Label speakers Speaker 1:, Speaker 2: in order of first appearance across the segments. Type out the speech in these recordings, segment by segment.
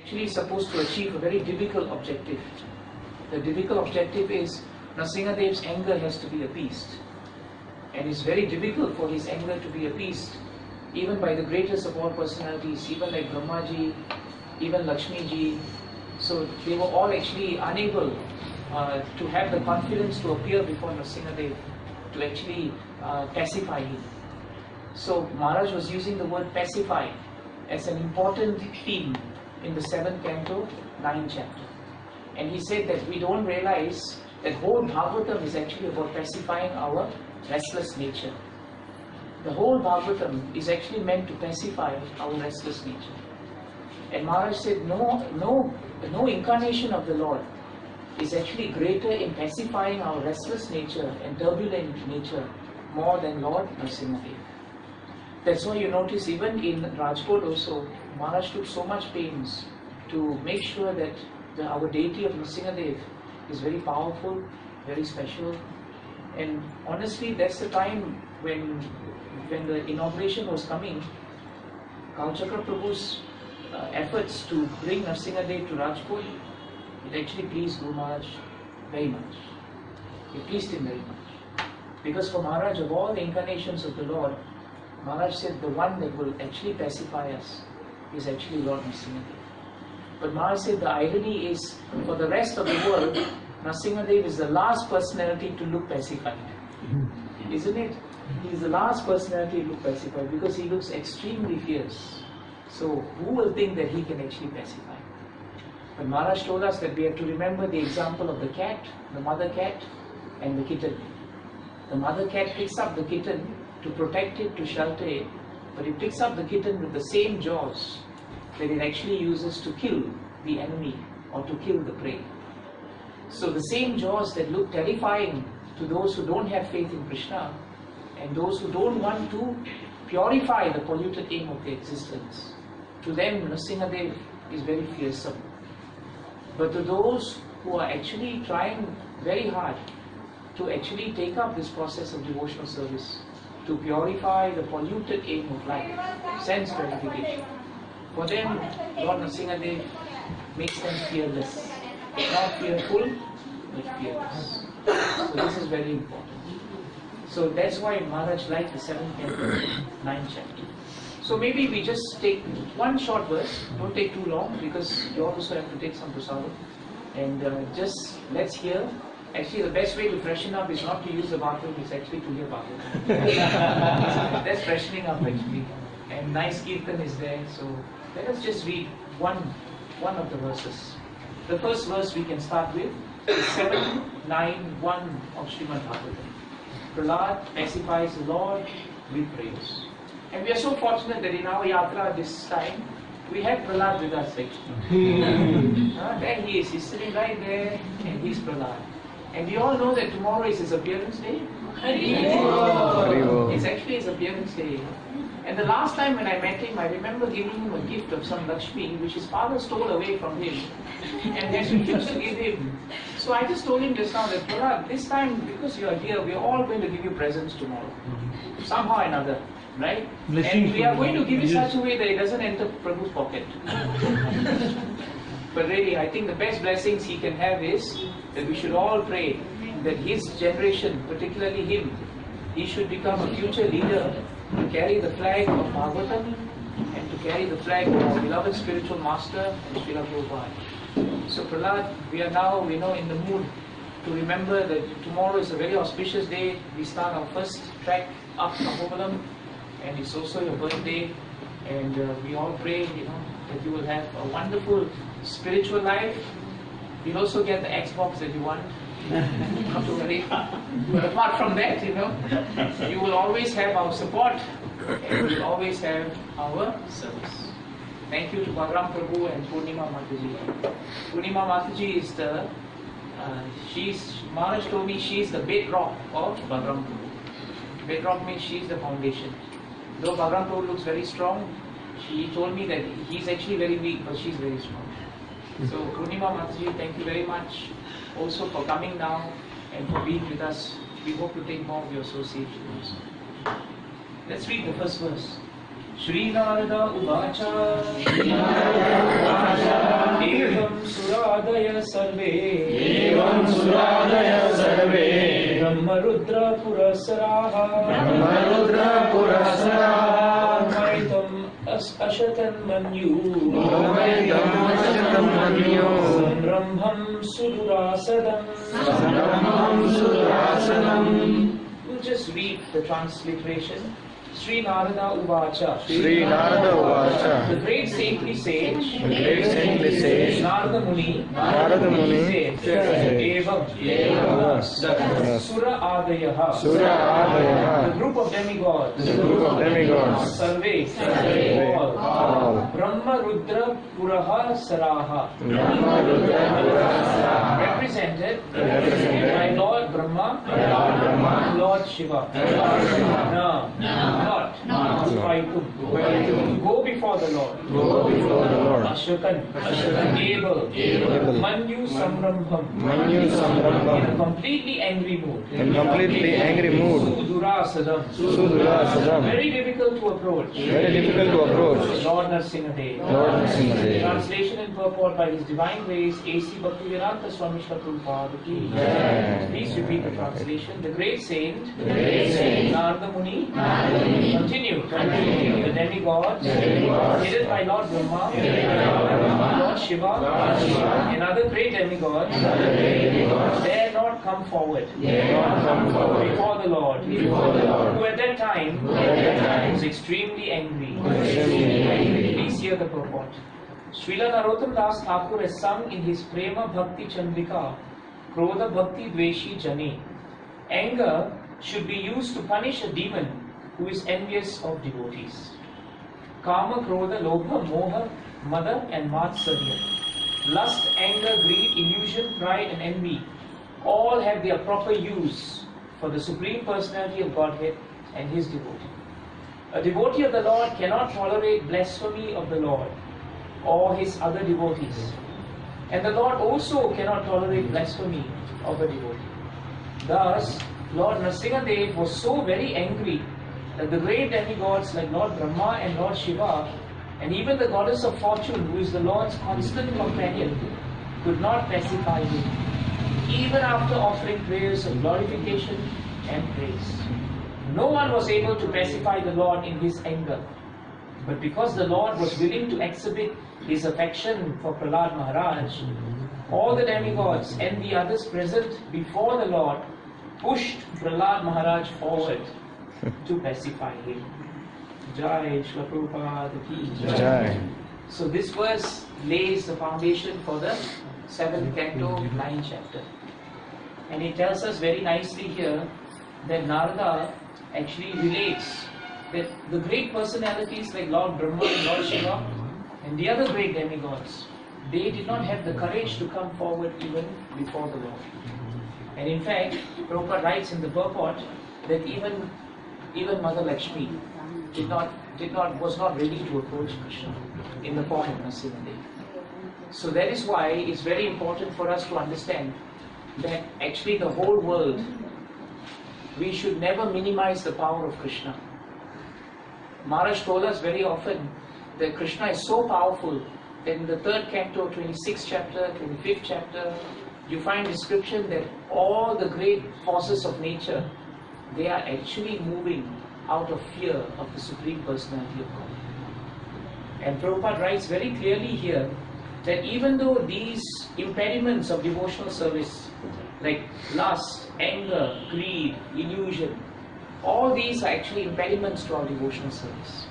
Speaker 1: actually supposed to achieve a very difficult objective. The difficult objective is Nrsingadev's anger has to be appeased. And it's very difficult for his anger to be appeased, even by the greatest of all personalities, even like Brahmaji, even Lakshmiji. So they were all actually unable to have the confidence to appear before Nrsingadev, to actually pacify him. So Maharaj was using the word pacify as an important theme in the 7th canto, 9th chapter. And he said that we don't realize that whole Bhagavatam is actually about pacifying our restless nature. The whole Bhagavatam is actually meant to pacify our restless nature. And Maharaj said no incarnation of the Lord is actually greater in pacifying our restless nature and turbulent nature more than Lord Nrsingadev. That's why you notice even in Rajkot also, Maharaj took so much pains to make sure that our deity of Nrsingadev is very powerful, very special. And honestly, that's the time when the inauguration was coming, Kalchakra Prabhu's efforts to bring Nrsingadev to Rajkot, it actually pleased Guru Maharaj very much. It pleased him very much. Because for Maharaj, of all the incarnations of the Lord, Maharaj said the one that will actually pacify us is actually Lord Nrsingadev. But Maharaj said the irony is, for the rest of the world, Nrsingadev is the last personality to look pacified. Isn't it? He is the last personality to look pacified because he looks extremely fierce. So who will think that he can actually pacify? But Maharaj told us that we have to remember the example of the cat, the mother cat and the kitten. The mother cat picks up the kitten to protect it, to shelter it, but it picks up the kitten with the same jaws that it actually uses to kill the enemy or to kill the prey. So the same jaws that look terrifying to those who don't have faith in Krishna and those who don't want to purify the polluted aim of their existence, to them Nrsingadev is very fearsome. But to those who are actually trying very hard to actually take up this process of devotional service, to purify the polluted aim of life, sense gratification, for them Lord Nrsingadev makes them fearless. Not fearful, but fearless. So this is very important. So that's why Maharaj liked the 7th canto, 9th chapter. So maybe we just take one short verse, don't take too long because you also have to take some prasadam. And just let's hear. Actually the best way to freshen up is not to use the bathroom, it's actually to hear Bhagavatam. That's freshening up actually. And nice kirtan is there, so let us just read one of the verses. The first verse we can start with is 791 of Srimad Bhagavatam. Prahlad pacifies the Lord with praise. And we are so fortunate that in our yatra this time, we have Prahlad with us actually. There he is, he's sitting right there and he's Prahlad. And we all know that tomorrow is his appearance day. It's actually his appearance day. And the last time when I met him, I remember giving him a gift of some Lakshmi, which his father stole away from him. And then we used to give him. So I just told him just now that, Prahlad, this time, because you are here, we are all going to give you presents tomorrow. Somehow or another. Right? And we are going to give it such a way that it doesn't enter Prabhu's pocket. But really, I think the best blessings he can have is that we should all pray that his generation, particularly him, he should become a future leader to carry the flag of Bhagavatam and to carry the flag of our beloved spiritual master, Srila Prabhupada. So Prahlad, we are now, in the mood to remember that tomorrow is a very auspicious day. We start our first trek up Mahobalam, and it's also your birthday. And we all pray, that you will have a wonderful spiritual life. You'll also get the Xbox that you want. Not to worry. But apart from that, you will always have our support and you will always have our service. Thank you to Balaram Prabhu and Purnima Mataji. Purnima Mataji is Maharaj told me she's the bedrock of Balaram Prabhu. Bedrock means she's the foundation. Though Balaram Prabhu looks very strong, she told me that he's actually very weak, but she's very strong. So Purnima Mataji, thank you very much also for coming now and for being with us. We hope to take more of your association also. Let's read the first verse. Shri Narada Uvacha
Speaker 2: Suradaya Sarve
Speaker 1: Brahmarudra Purasaraha
Speaker 2: Brahmarudra Purasaraha
Speaker 1: Brahmaitam Ashatan Manyu
Speaker 2: Brahmaitam Ashatan Manyu
Speaker 1: Samrambham Sudurasadam.
Speaker 2: Samrambham Sudurasadam.
Speaker 1: We'll just read the transliteration. Sri Narada Uvacha.
Speaker 2: Sri Narada Uvacha.
Speaker 1: The great saintly sage.
Speaker 2: The great saintly sage
Speaker 1: Narada Muni.
Speaker 2: Narada Muni
Speaker 1: said, Evam.
Speaker 2: Thus.
Speaker 1: Sura Adayaha.
Speaker 2: Sura Adaya.
Speaker 1: The group of demigods.
Speaker 2: The group of demigods.
Speaker 1: Sarve.
Speaker 2: All.
Speaker 1: Brahma Rudra Puraha Saraha.
Speaker 2: Brahma Rudra Purasaraha.
Speaker 1: Represented
Speaker 2: Represented
Speaker 1: by Lord Brahma,
Speaker 2: Brahma,
Speaker 1: Lord Shiva. Not Srutaikhita. Go before the Lord.
Speaker 2: Go before the Lord.
Speaker 1: Ashakan. Able. Manyu Samrambham.
Speaker 2: Manyu
Speaker 1: In a
Speaker 2: Samrambham.
Speaker 1: completely angry mood.
Speaker 2: In completely angry mood.
Speaker 1: Sudurasadam.
Speaker 2: Sudurasadam.
Speaker 1: Very difficult to approach.
Speaker 2: Very difficult to approach.
Speaker 1: Lord Nrsimhadev.
Speaker 2: Lord Nrsimhadev.
Speaker 1: Translation and purport by His Divine Grace, A.C. Bhaktivedanta Swami Srila Prabhupada ki.
Speaker 2: Jai.
Speaker 1: Please repeat the translation. The great saint,
Speaker 2: great saint,
Speaker 1: Narada Muni, continue. The demigods,
Speaker 2: demigods,
Speaker 1: headed by Lord Brahma, Lord Shiva, and other great demigods, dare not come forward before the Lord, who at that time was extremely angry. Please hear the purport. Srila Narottam Das Thakur has sung in his Prema Bhakti Chandrika, Krodha Bhakti Dveshi Jane. Anger should be used to punish a demon who is envious of devotees. Kama, Krodha, Lobha, Moha, Mada and Matsarya. Lust, anger, greed, illusion, pride and envy all have their proper use for the Supreme Personality of Godhead and His devotee. A devotee of the Lord cannot tolerate blasphemy of the Lord or His other devotees. And the Lord also cannot tolerate blasphemy of a devotee. Thus, Lord Nrsimhadev was so very angry that the great demigods like Lord Brahma and Lord Shiva, and even the goddess of fortune, who is the Lord's constant companion, could not pacify him, even after offering prayers of glorification and praise. No one was able to pacify the Lord in his anger. But because the Lord was willing to exhibit his affection for Prahlad Maharaj, all the demigods and the others present before the Lord pushed Prahlad Maharaj forward to pacify him. Jai Shri Prabhupada ki
Speaker 2: Jai.
Speaker 1: So this verse lays the foundation for the 7th canto, 9th chapter. And it tells us very nicely here that Narada actually relates that the great personalities like Lord Brahma and Lord Shiva and the other great demigods, they did not have the courage to come forward even before the Lord. And in fact, Prabhupada writes in the purport that even Mother Lakshmi was not ready to approach Krishna in the form of Nrsimhadev. So that is why it's very important for us to understand that actually the whole world, we should never minimize the power of Krishna. Maharaj told us very often that Krishna is so powerful that in the 3rd canto, 26th chapter, 25th chapter, you find description that all the great forces of nature, they are actually moving out of fear of the Supreme Personality of God. And Prabhupada writes very clearly here that even though these impediments of devotional service, like lust, anger, greed, illusion, all these are actually impediments to our devotional service.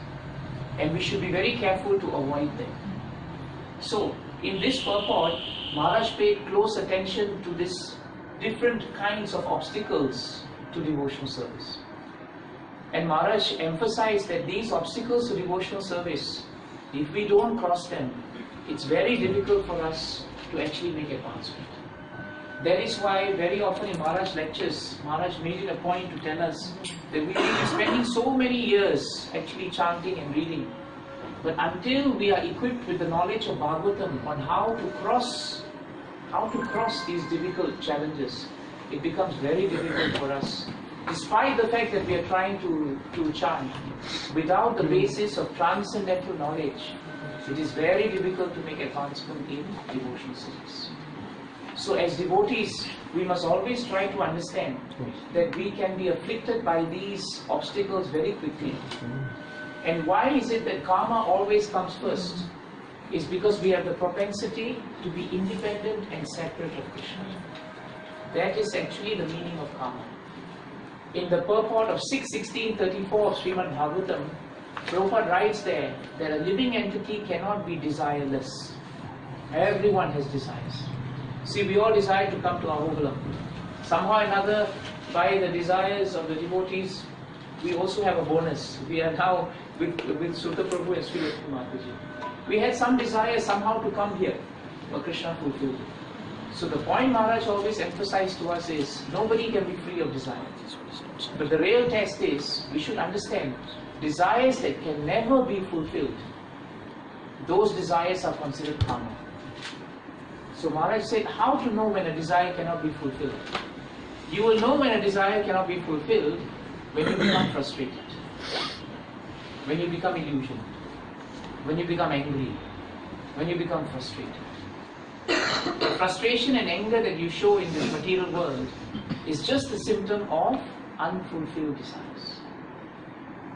Speaker 1: And we should be very careful to avoid them. So, in this purport, Maharaj paid close attention to this different kinds of obstacles to devotional service. And Maharaj emphasized that these obstacles to devotional service, if we don't cross them, it's very difficult for us to actually make advancement. That is why very often in Maharaj lectures, Maharaj made it a point to tell us that we will be spending so many years actually chanting and reading. But until we are equipped with the knowledge of Bhagavatam on how to cross these difficult challenges, it becomes very difficult for us. Despite the fact that we are trying to chant, without the basis of transcendental knowledge, it is very difficult to make advancement in devotional service. So as devotees, we must always try to understand that we can be afflicted by these obstacles very quickly. And why is it that karma always comes first? Is because we have the propensity to be independent and separate of Krishna. That is actually the meaning of karma. In the purport of 6.16.34 of Srimad Bhagavatam, Prabhupada writes there that a living entity cannot be desireless. Everyone has desires. See, we all desire to come to Ahobilam. Somehow or another, by the desires of the devotees, we also have a bonus. We are now with Sutta Prabhu and Sri Lakshmi Mataji. We had some desire somehow to come here, but Krishna fulfilled it. So the point Maharaj always emphasized to us is, nobody can be free of desire. But the real test is, we should understand, desires that can never be fulfilled, those desires are considered karma. So Maharaj said, how to know when a desire cannot be fulfilled? You will know when a desire cannot be fulfilled when you become frustrated, when you become illusioned, when you become angry, when you become frustrated. The frustration and anger that you show in this material world is just a symptom of unfulfilled desires.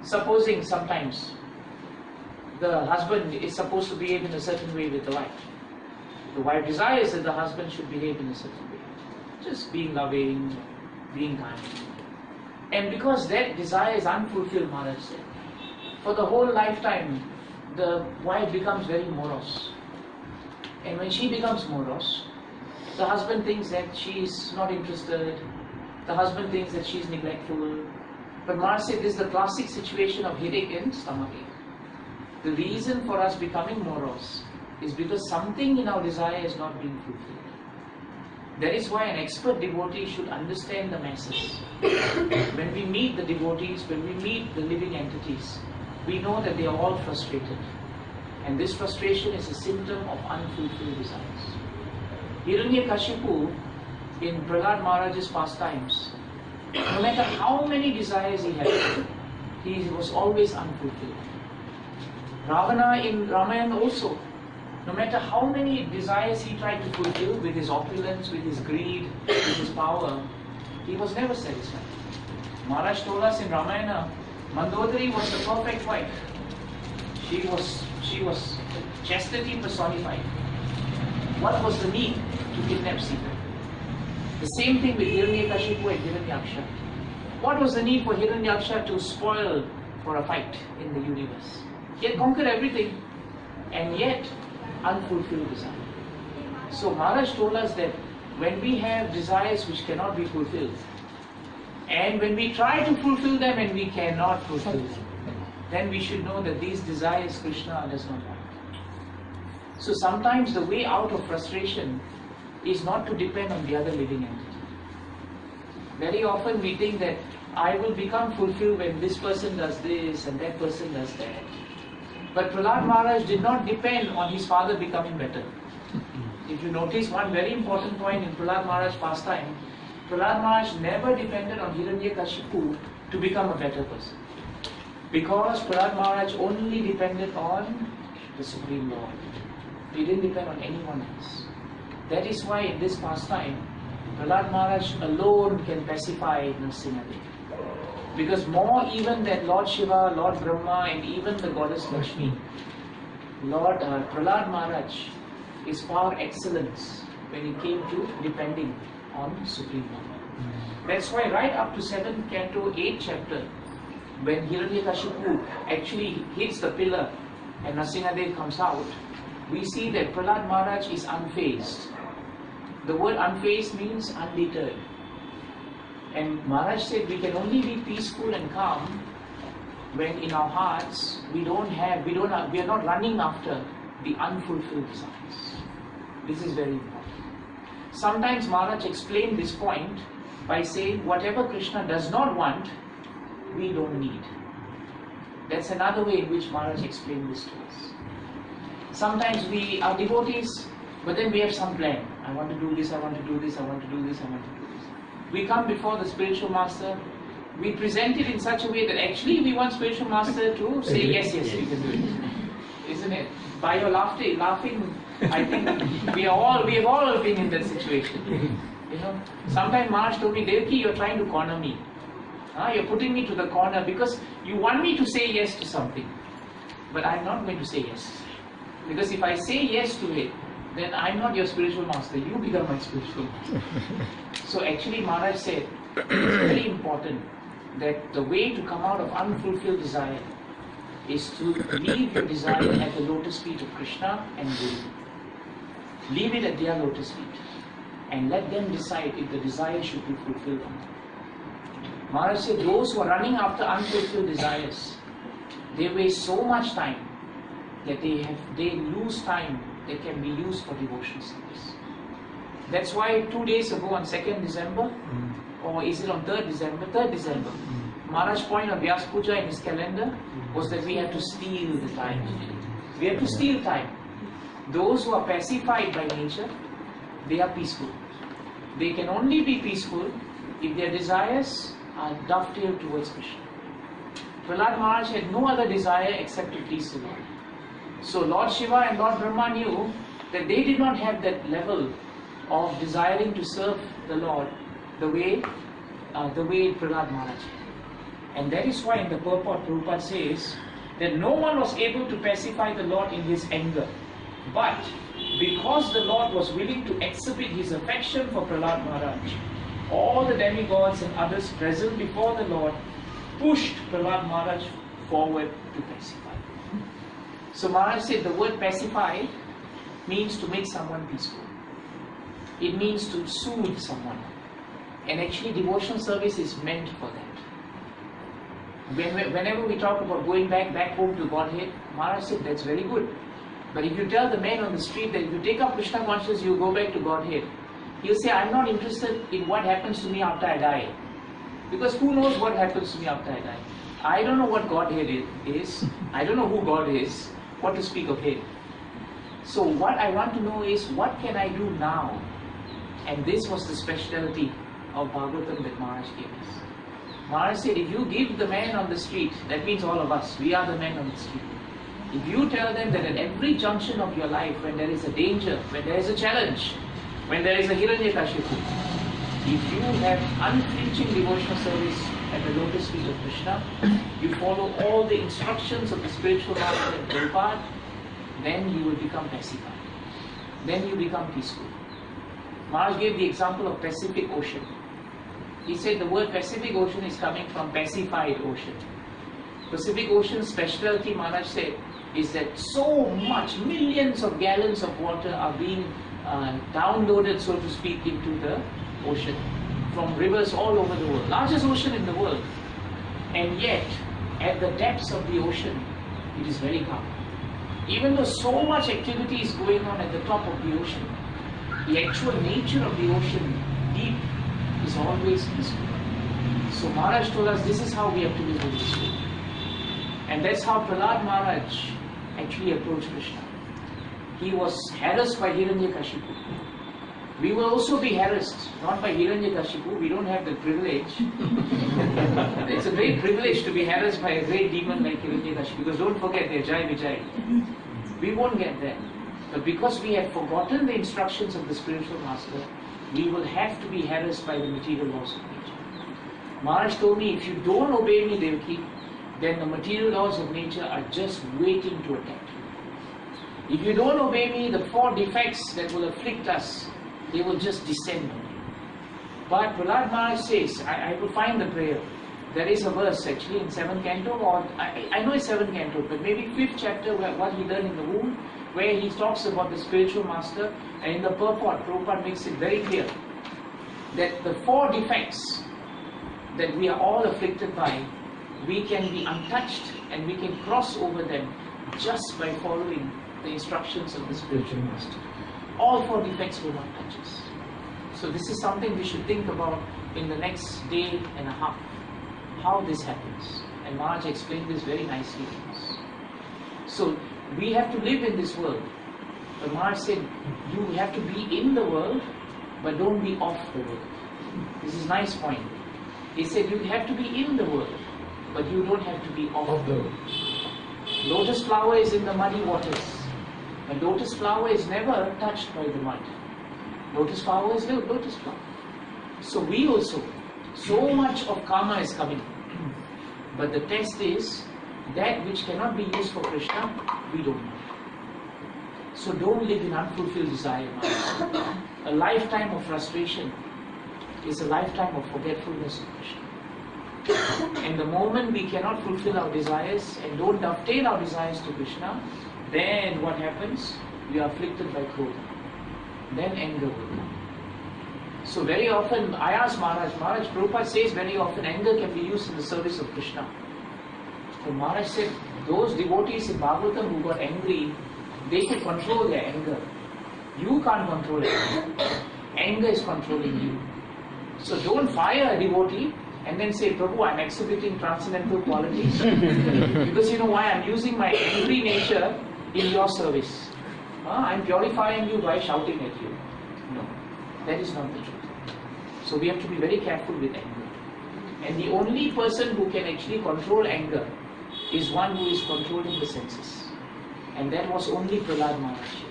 Speaker 1: Supposing sometimes the husband is supposed to behave in a certain way with the wife. The wife desires that the husband should behave in a certain way. Just being loving, being kind. And because that desire is unfulfilled, Maharaj said, for the whole lifetime, the wife becomes very morose. And when she becomes morose, the husband thinks that she is not interested. The husband thinks that she is neglectful. But Maharaj said this is the classic situation of headache and stomachache. The reason for us becoming morose is because something in our desire is not being fulfilled. That is why an expert devotee should understand the masses. When we meet the devotees, when we meet the living entities, we know that they are all frustrated. And this frustration is a symptom of unfulfilled desires. Hiranyakashipu, in Prahlad Maharaj's pastimes, no matter how many desires he had, he was always unfulfilled. Ravana in Ramayana also, no matter how many desires he tried to fulfill with his opulence, with his greed, with his power, he was never satisfied. Maharaj told us in Ramayana, Mandodari was the perfect wife. She was chastity personified. What was the need to kidnap Sita? The same thing with Hiranyakashipu and Hiranyaksha. What was the need for Hiranyaksha to spoil for a fight in the universe? He had conquered everything, and yet unfulfilled desire. So Maharaj told us that when we have desires which cannot be fulfilled, and when we try to fulfill them and we cannot fulfill them, then we should know that these desires Krishna does not want. So sometimes the way out of frustration is not to depend on the other living entity. Very often we think that I will become fulfilled when this person does this and that person does that. But Prahlad Maharaj did not depend on his father becoming better. If you notice one very important point in Prahlad Maharaj's pastime, Prahlad Maharaj never depended on Hiranyakashipu to become a better person. Because Prahlad Maharaj only depended on the Supreme Lord. He didn't depend on anyone else. That is why in this pastime, Prahlad Maharaj alone can pacify Nrsimhadev. Because more even than Lord Shiva, Lord Brahma and even the goddess Lakshmi, Prahlad Maharaj is far excellence when it came to depending on Supreme Lord. That's why right up to 7th canto, 8th chapter, when Hiranyakashipu actually hits the pillar and Nrsimhadev comes out, we see that Prahlad Maharaj is unfazed. The word unfazed means undeterred. And Maharaj said we can only be peaceful and calm when in our hearts we are not running after the unfulfilled desires. This is very important. Sometimes Maharaj explained this point by saying whatever Krishna does not want, we don't need. That's another way in which Maharaj explained this to us. Sometimes we are devotees, but then we have some plan. I want to do this, I want to do this, I want to do this, I want to do this. We come before the spiritual master, we present it in such a way that actually we want spiritual master to say yes, yes, we can do it. isn't it? By your laughing, I think we have all been in that situation. You know, sometimes Maharaj told me, Devaki, you're trying to corner me. You're putting me to the corner because you want me to say yes to something. But I'm not going to say yes. Because if I say yes to it, then I'm not your spiritual master. You become my spiritual master. So actually Maharaj said, it's very important that the way to come out of unfulfilled desire is to leave your desire at the lotus feet of Krishna and Guru. Leave it at their lotus feet. And let them decide if the desire should be fulfilled or not. Maharaj said, those who are running after unfulfilled desires, they waste so much time that they lose time that can be used for devotional service. That's why 2 days ago on 2nd December, or is it on 3rd December? 3rd December, Maharaj's point of Vyas Puja in his calendar was that we have to steal the time. We have to steal time. Those who are pacified by nature, they are peaceful. They can only be peaceful if their desires are dovetailed towards Krishna. Prahlad Maharaj had no other desire except to please the Lord. So Lord Shiva and Lord Brahma knew that they did not have that level of desiring to serve the Lord the way Prahlad Maharaj had. And that is why in the purport Prabhupada says that no one was able to pacify the Lord in his anger. But because the Lord was willing to exhibit his affection for Prahlad Maharaj, all the demigods and others present before the Lord pushed Prahlad Maharaj forward to pacify. So Maharaj said the word pacify means to make someone peaceful. It means to soothe someone. And actually devotional service is meant for that. Whenever we talk about going back home to Godhead, Maharaj said that's very good. But if you tell the man on the street that if you take up Krishna consciousness, you go back to Godhead, he'll say, I'm not interested in what happens to me after I die. Because who knows what happens to me after I die? I don't know what Godhead is. I don't know who God is. What to speak of Him. So what I want to know is, what can I do now? And this was the speciality of Bhagavatam that Maharaj gave us. Maharaj said, if you give the man on the street, that means all of us, we are the men on the street. If you tell them that at every junction of your life, when there is a danger, when there is a challenge, when there is a Hiranyakashipu, if you have unflinching devotional service at the lotus feet of Krishna, you follow all the instructions of the spiritual master and Prabhupada, then you will become pacified. Then you become peaceful. Maharaj gave the example of Pacific Ocean. He said the word Pacific Ocean is coming from pacified ocean. Pacific Ocean's specialty, Maharaj said, is that so much, millions of gallons of water are being downloaded, so to speak, into the ocean from rivers all over the world. Largest ocean in the world. And yet, at the depths of the ocean, it is very calm. Even though so much activity is going on at the top of the ocean, the actual nature of the ocean, deep, is always peaceful. So Maharaj told us this is how we have to live in this world. And that's how Prahlad Maharaj actually approached Krishna. He was harassed by Hiranyakashipu. We will also be harassed, not by Hiranyakashipu. We don't have the privilege. It's a great privilege to be harassed by a great demon like Hiranyakashipu, because don't forget, they're Jai Vijay. We won't get there. But because we have forgotten the instructions of the spiritual master, we will have to be harassed by the material laws of nature. Maharaj told me, if you don't obey me, Devaki, then the material laws of nature are just waiting to attack you. If you don't obey me, the 4 defects that will afflict us, they will just descend on you. But Prahlad Maharaj says, I will find the prayer. There is a verse actually in 7th canto, or I know it's 7th canto, but maybe 5th chapter, where what he learned in the womb, where he talks about the spiritual master, and in the purport, Prabhupada makes it very clear that the 4 defects that we are all afflicted by, we can be untouched and we can cross over them just by following the instructions of the spiritual master. All 4 defects will not touch us. So this is something we should think about in the next day and a half, how this happens. And Maharaj explained this very nicely to us. So we have to live in this world. But Maharaj said, you have to be in the world, but don't be off the world. This is a nice point. He said, you have to be in the world, but you don't have to be off the world. Lotus flower is in the muddy waters. And lotus flower is never touched by the mud. Lotus flower is lotus flower. So we also, so much of karma is coming. But the test is, that which cannot be used for Krishna, we don't know. So don't live in unfulfilled desire. A lifetime of frustration is a lifetime of forgetfulness of Krishna. And the moment we cannot fulfill our desires and don't dovetail our desires to Krishna, then what happens? We are afflicted by krodha. Then anger will come. So very often, I ask Maharaj, Prabhupada says very often anger can be used in the service of Krishna. So Maharaj said, those devotees in Bhagavatam who got angry, they could control their anger. You can't control anger. Anger is controlling you. So don't fire a devotee and then say, Prabhu, I'm exhibiting transcendental qualities. Because you know why? I'm using my angry nature in your service. I'm purifying you by shouting at you. No, that is not the truth. So we have to be very careful with anger. And the only person who can actually control anger is one who is controlling the senses. And that was only Prahlad Maharaj.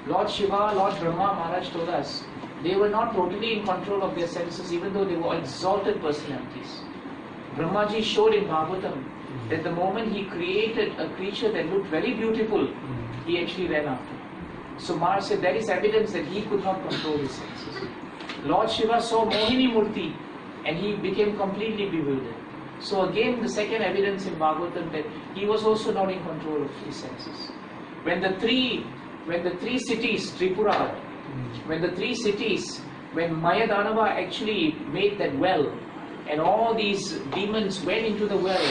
Speaker 1: Lord Shiva, Lord Brahma Maharaj told us, they were not totally in control of their senses, even though they were exalted personalities. Brahmaji showed in Bhagavatam that the moment he created a creature that looked very beautiful, he actually ran after. So Maharaj said that is evidence that he could not control his senses. Lord Shiva saw Mohini Murti and he became completely bewildered. So again the second evidence in Bhagavatam that he was also not in control of his senses. When the three cities, Tripura, when Mayadanava actually made that well, and all these demons went into the well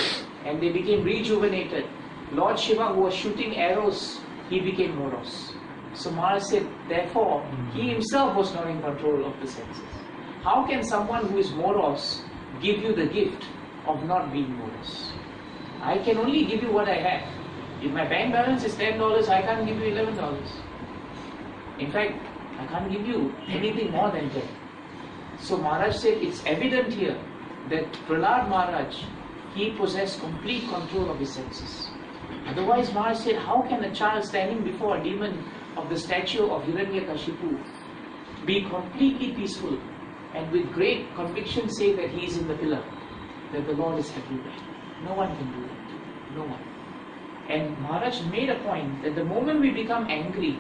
Speaker 1: and they became rejuvenated, Lord Shiva, who was shooting arrows, he became morose. So Maharaj said, therefore, he himself was not in control of the senses. How can someone who is morose give you the gift of not being morose? I can only give you what I have. If my bank balance is $10, I can't give you $11. In fact, I can't give you anything more than 10. So Maharaj said, it's evident here that Prahlad Maharaj, he possessed complete control of his senses. Otherwise, Maharaj said, how can a child standing before a demon of the stature of Hiranyakashipu be completely peaceful and with great conviction say that he is in the pillar, that the Lord is everywhere? No one can do that. No one. And Maharaj made a point that the moment we become angry,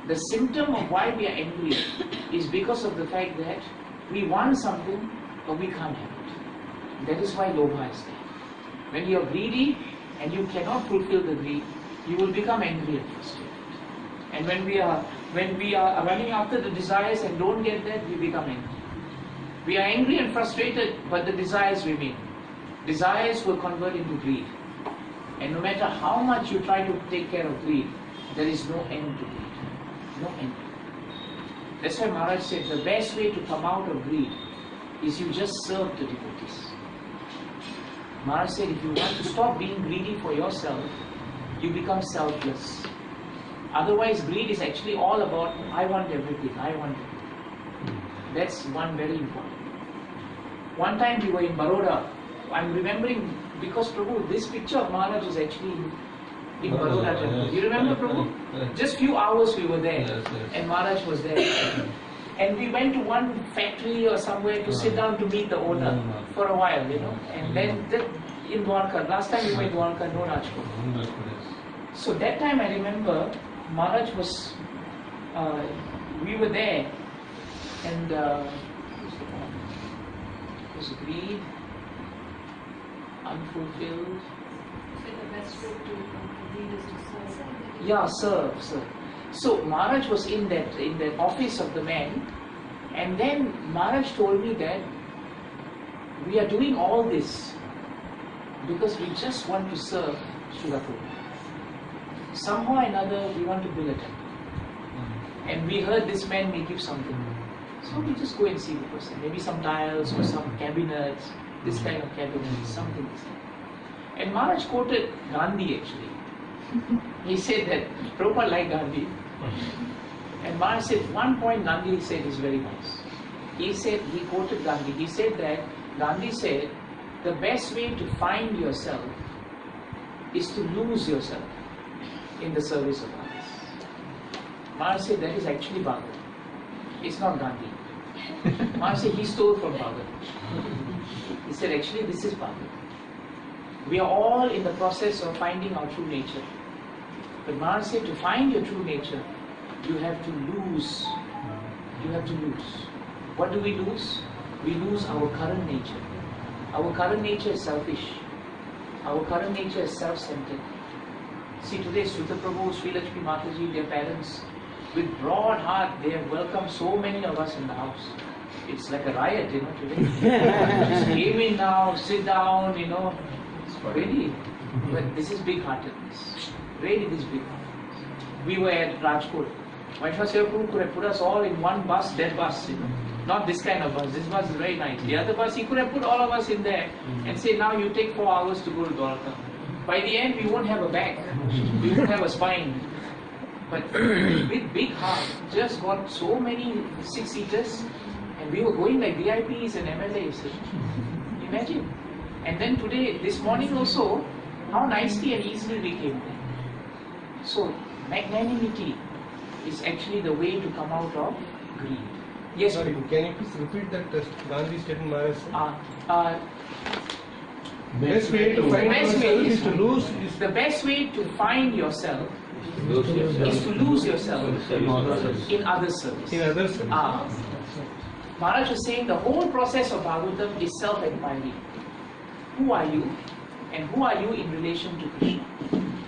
Speaker 1: the symptom of why we are angry is because of the fact that we want something but we can't have it. That is why lobha is there. When you are greedy and you cannot fulfill the greed, you will become angry and frustrated. And when we are running after the desires and don't get that, we become angry. We are angry and frustrated, but the desires remain. Desires will convert into greed. And no matter how much you try to take care of greed, there is no end to greed. No end. That's why Maharaj said the best way to come out of greed is you just serve the devotees. Maharaj said if you want to stop being greedy for yourself, you become selfless. Otherwise, greed is actually all about, I want everything, I want everything. That's one very important. One time we were in Baroda. I'm remembering, because Prabhu, this picture of Maharaj is actually in Baroda temple. You remember, Prabhu? Just few hours we were there, and Maharaj was there. And we went to one factory or somewhere to sit down to meet the owner for a while, you know. And then in Dwarka, last time we were in Dwarka, no Rajkot. So that time I remember Maharaj was, we were there, and it was greed, unfulfilled.
Speaker 3: So the best way to lead is to serve.
Speaker 1: Yeah, serve. So Maharaj was in that office of the man, and then Maharaj told me that we are doing all this because we just want to serve Srila Prabhu. Somehow or another we want to build a temple. And we heard this man may give something. So we just go and see the person. Maybe some tiles or some cabinets, this kind of cabinets, something this kind. And Maharaj quoted Gandhi actually. He said that Prabhupada liked Gandhi. And Maharaj said, one point Gandhi said is very nice. He said, he quoted Gandhi. He said that, Gandhi said, the best way to find yourself is to lose yourself in the service of others. Maharaj said that is actually Bhagavad. It's not Gandhi. Maharaj said he stole from Bhagavad. He said actually this is Bhagavad. We are all in the process of finding our true nature. But Maharaj said to find your true nature, you have to lose. You have to lose. What do we lose? We lose our current nature. Our current nature is selfish. Our current nature is self-centered. See today, Prabhu, Sri Lakshmi Mataji, their parents, with broad heart, they have welcomed so many of us in the house. It's like a riot, today. Just came in now, sit down, Really. But this is big-heartedness. Really, this is big-heartedness. We were at Rajkot. Vaishnav Prabhu could have put us all in one bus, that bus, Not this kind of bus. This bus is very nice. The other bus, he could have put all of us in there and say, now you take 4 hours to go to Dwarka. By the end, we won't have a back. We won't have a spine. But with big heart, just got so many 6-seaters and we were going like VIPs and MLAs. Imagine. And then today, this morning also, how nicely and easily we came there. So, magnanimity is actually the way to come out of greed. Yes,
Speaker 4: Sorry, can you please repeat that Gandhi statement Maharaj said? Best way to find yourself is to lose.
Speaker 1: The best way to find yourself is to lose yourself in others' service.
Speaker 4: In others' service.
Speaker 1: Maharaj was saying the whole process of Bhagavatam is self-inquiry. Who are you? And who are you in relation to Krishna?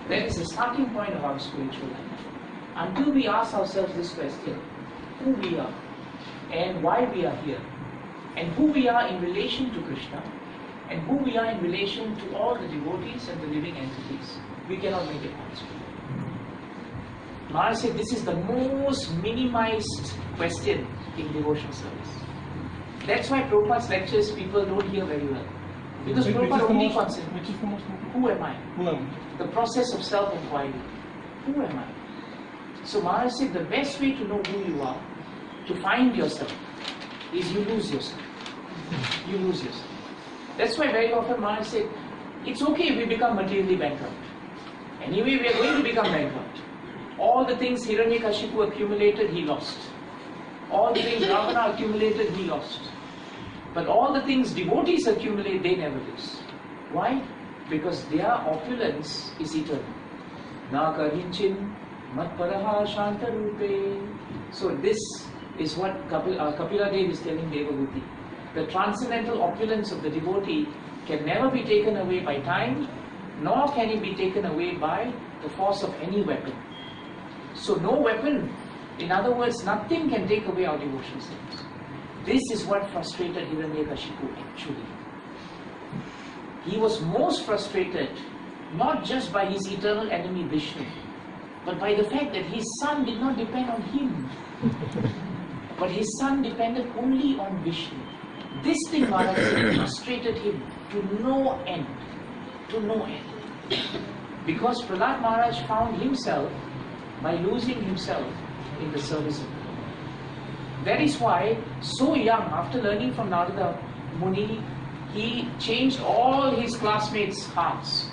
Speaker 1: That is the starting point of our spiritual life. Until we ask ourselves this question, who we are, and why we are here, and who we are in relation to Krishna, and who we are in relation to all the devotees and the living entities, we cannot make it possible. Maharaj said this is the most minimized question in devotional service. That's why Prabhupada's lectures people don't hear very well. Because Prabhupada only concentrates.
Speaker 4: Which is the most important?
Speaker 1: Who am I?
Speaker 4: No.
Speaker 1: The process of self-inquiry. Who am I? So Maharaj said the best way to know who you are, to find yourself, is you lose yourself. You lose yourself. That's why very often Maharaj said, it's okay if we become materially bankrupt. Anyway, we are going to become bankrupt. All the things Hiranyakashipu accumulated, he lost. All the things Ravana accumulated, he lost. But all the things devotees accumulate, they never lose. Why? Because their opulence is eternal. Na karinchin matparaha shantarupe. So this is what Kapila Dev is telling Devahuti. The transcendental opulence of the devotee can never be taken away by time, nor can it be taken away by the force of any weapon. So no weapon, in other words, nothing can take away our devotional service. This is what frustrated Hiranyakashipu actually. He was most frustrated not just by his eternal enemy Vishnu, but by the fact that his son did not depend on him. But his son depended only on Vishnu. This thing, Maharaj said, frustrated him to no end. To no end. Because Prahlad Maharaj found himself by losing himself in the service of God. That is why, so young, after learning from Narada Muni, he changed all his classmates' hearts.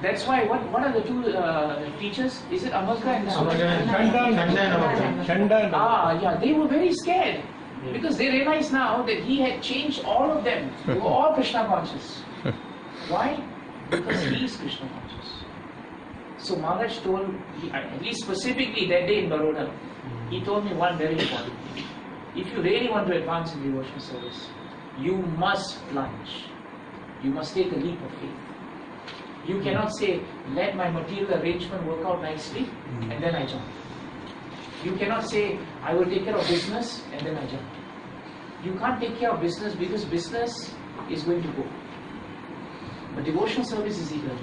Speaker 1: That's why, what are the two teachers? Is it Amarka and
Speaker 4: Chanda.
Speaker 1: Yeah, they were very scared. Because they realized now that he had changed all of them. They were all Krishna conscious. Why? Because he is Krishna conscious. So Maharaj told, at least specifically that day in Baroda, he told me one very important thing. If you really want to advance in devotional service, you must plunge. You must take a leap of faith. You cannot say, let my material arrangement work out nicely, and then I jump. You cannot say, I will take care of business, and then I jump. You can't take care of business because business is going to go. But devotional service is eternal.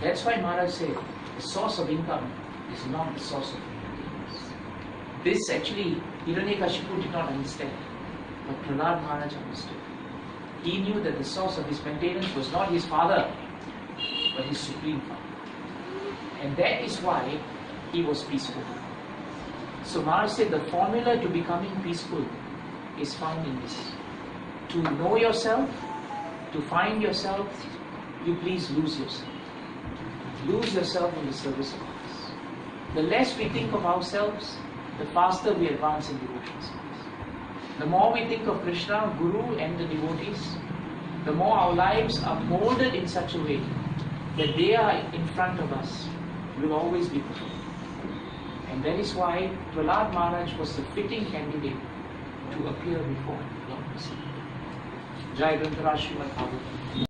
Speaker 1: That's why Maharaj said, the source of income is not the source of maintenance. This actually, Hiranyakashipu did not understand, but Prahlad Maharaj understood. He knew that the source of his maintenance was not his father, but his Supreme Father. And that is why he was peaceful. So Maharaj said the formula to becoming peaceful is found in this. To know yourself, to find yourself, you please lose yourself. lose yourself in the service of others. The less we think of ourselves, the faster we advance in devotion service. The more we think of Krishna, Guru and the devotees, the more our lives are molded in such a way that they are in front of us, will always be perfect. And that is why Prahlad Maharaj was the fitting candidate to appear before Lord Krishna. Jai Granthara Srimad Bhagavatam.